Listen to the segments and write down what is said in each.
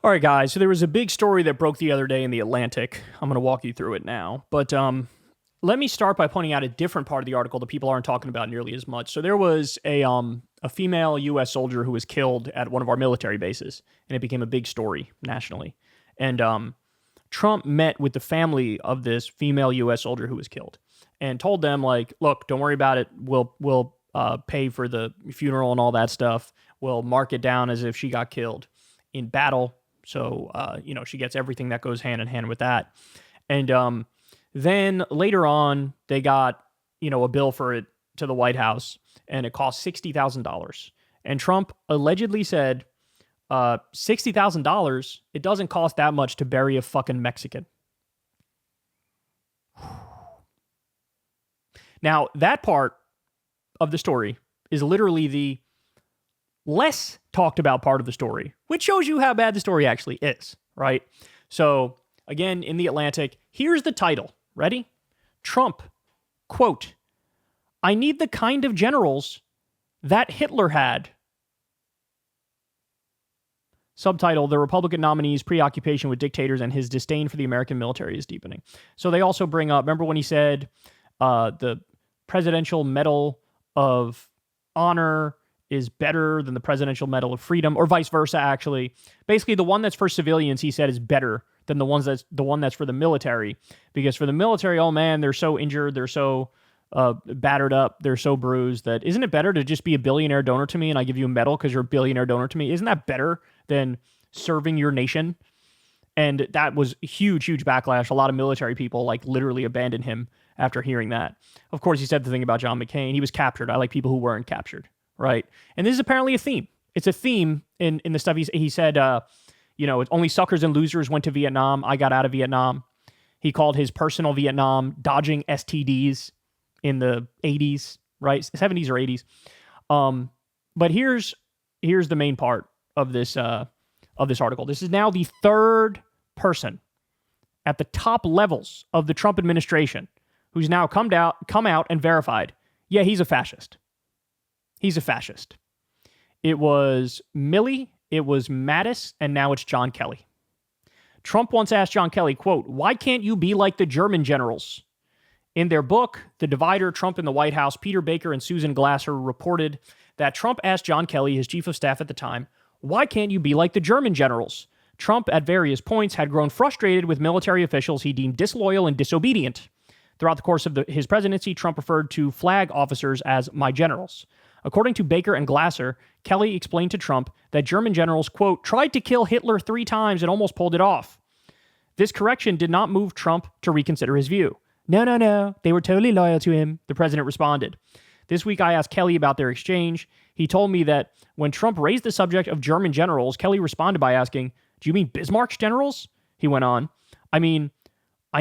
All right, guys. So there was a big story that broke the other day in The Atlantic. I'm going to walk you through it now. But let me start by pointing out a different part of the article that people aren't talking about nearly as much. So there was a female U.S. soldier who was killed at one of our military bases, and it became a big story nationally. And Trump met with the family of this female U.S. soldier who was killed and told them, like, look, don't worry about it. We'll pay for the funeral and all that stuff. We'll mark it down as if she got killed in battle. So, she gets everything that goes hand in hand with that. And then later on, they got, a bill for it to the White House, and it cost $60,000. And Trump allegedly said, $60,000, it doesn't cost that much to bury a fucking Mexican. Now, that part of the story is literally the less talked about part of the story, which shows you how bad the story actually is, right? So, again, in The Atlantic, here's the title. Ready? Trump, quote, I need the kind of generals that Hitler had. Subtitle, the Republican nominee's preoccupation with dictators and his disdain for the American military is deepening. So they also bring up, remember when he said the Presidential Medal of Honor is better than the Presidential Medal of Freedom, or vice versa, actually. Basically, the one that's for civilians, he said, is better than the one that's for the military. Because for the military, oh man, they're so injured, they're so battered up, they're so bruised that isn't it better to just be a billionaire donor to me and I give you a medal because you're a billionaire donor to me? Isn't that better than serving your nation? And that was a huge, huge backlash. A lot of military people literally abandoned him after hearing that. Of course, he said the thing about John McCain. He was captured. I like people who weren't captured, right? And this is apparently a theme. It's a theme in the stuff he said, only suckers and losers went to Vietnam. I got out of Vietnam. He called his personal Vietnam dodging STDs in the 80s, right? 70s or 80s. But here's the main part of this article. This is now the third person at the top levels of the Trump administration who's now come out and verified, yeah, he's a fascist. He's a fascist. It was Milley, it was Mattis, and now it's John Kelly. Trump once asked John Kelly, quote, why can't you be like the German generals? In their book, The Divider, Trump in the White House, Peter Baker and Susan Glasser reported that Trump asked John Kelly, his chief of staff at the time, why can't you be like the German generals? Trump, at various points, had grown frustrated with military officials he deemed disloyal and disobedient. Throughout the course of his presidency, Trump referred to flag officers as my generals. According to Baker and Glasser, Kelly explained to Trump that German generals, quote, tried to kill Hitler 3 times and almost pulled it off. This correction did not move Trump to reconsider his view. No. They were totally loyal to him, the president responded. This week, I asked Kelly about their exchange. He told me that when Trump raised the subject of German generals, Kelly responded by asking, do you mean Bismarck's generals? He went on, I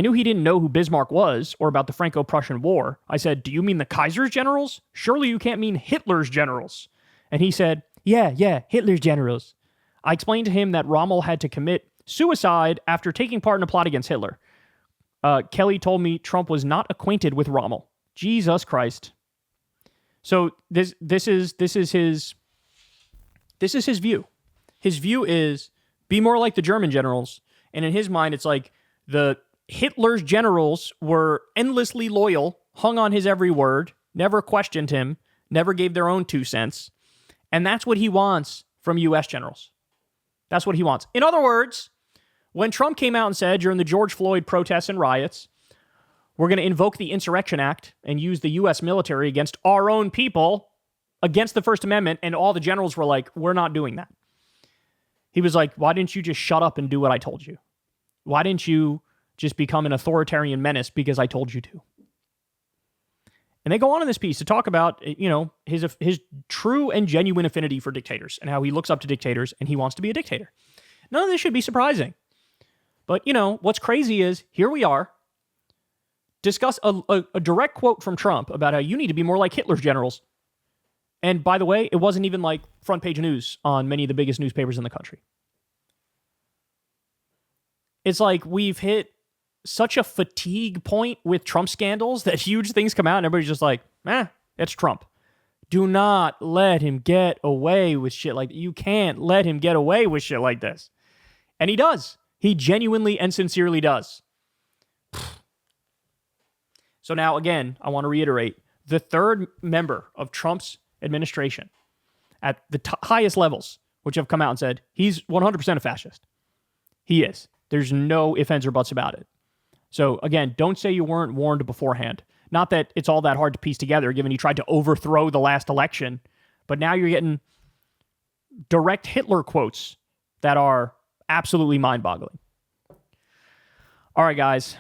knew he didn't know who Bismarck was or about the Franco-Prussian War. I said, do you mean the Kaiser's generals? Surely you can't mean Hitler's generals. And he said, yeah, Hitler's generals. I explained to him that Rommel had to commit suicide after taking part in a plot against Hitler. Kelly told me Trump was not acquainted with Rommel. Jesus Christ. So this is his view. His view is be more like the German generals. And in his mind, it's like the Hitler's generals were endlessly loyal, hung on his every word, never questioned him, never gave their own 2 cents. And that's what he wants from U.S. generals. That's what he wants. In other words, when Trump came out and said during the George Floyd protests and riots, we're going to invoke the Insurrection Act and use the U.S. military against our own people, against the First Amendment, and all the generals were like, we're not doing that. He was like, why didn't you just shut up and do what I told you? Why didn't you just become an authoritarian menace because I told you to? And they go on in this piece to talk about, his true and genuine affinity for dictators and how he looks up to dictators and he wants to be a dictator. None of this should be surprising. But, what's crazy is here we are, discuss a direct quote from Trump about how you need to be more like Hitler's generals. And by the way, it wasn't even like front page news on many of the biggest newspapers in the country. It's like we've hit such a fatigue point with Trump scandals that huge things come out and everybody's just like, it's Trump. Do not let him get away with shit like that. You can't let him get away with shit like this. And he does. He genuinely and sincerely does. So now, again, I want to reiterate, the third member of Trump's administration at the highest levels, which have come out and said, he's 100% a fascist. He is. There's no ifs, ands, or buts about it. So again, don't say you weren't warned beforehand. Not that it's all that hard to piece together, given he tried to overthrow the last election, but now you're getting direct Hitler quotes that are absolutely mind-boggling. All right, guys.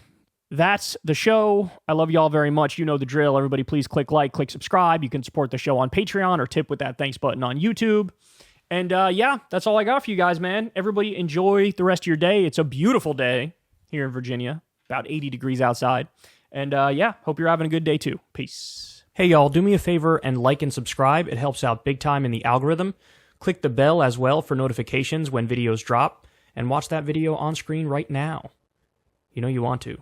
That's the show. I love y'all very much. You know the drill. Everybody, please click like, click subscribe. You can support the show on Patreon or tip with that thanks button on YouTube. And yeah, that's all I got for you guys, man. Everybody enjoy the rest of your day. It's a beautiful day here in Virginia. About 80 degrees outside. And yeah, hope you're having a good day too. Peace. Hey, y'all, do me a favor and like and subscribe. It helps out big time in the algorithm. Click the bell as well for notifications when videos drop. And watch that video on screen right now. You know you want to.